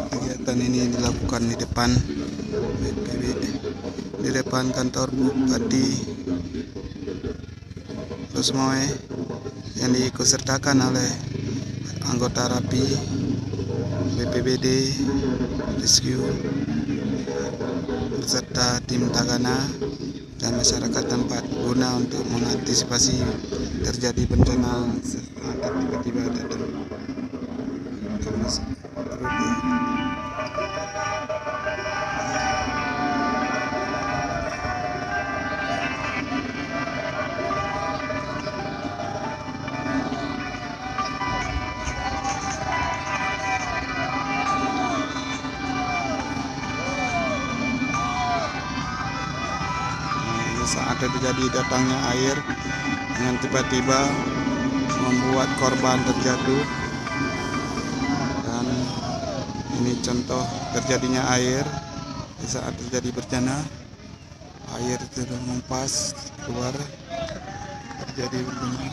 Kegiatan ini dilakukan di depan BPB, di depan kantor Bupati Rosmoe, yang diikutsertakan oleh anggota RAPI, BPBD, Rescue, beserta tim Tagana dan masyarakat tempat guna untuk mengantisipasi terjadi bencana saat tiba-tiba datang. Saat terjadi datangnya air dengan tiba-tiba membuat korban terjatuh, dan ini contoh terjadinya air di saat terjadi bencana. Air turun mempas keluar, terjadi bencana.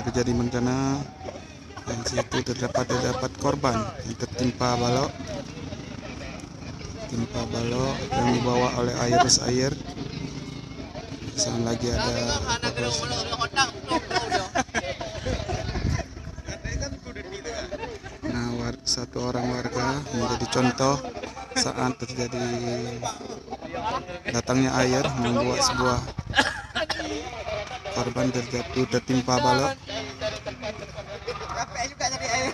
Terjadi bencana. Dan situ terdapat korban yang tertimpa balok yang dibawa oleh arus air. Saat lagi ada satu orang warga menjadi contoh saat terjadi datangnya air, membuat sebuah korban terjatuh tertimpa balok. Capek juga nyari air.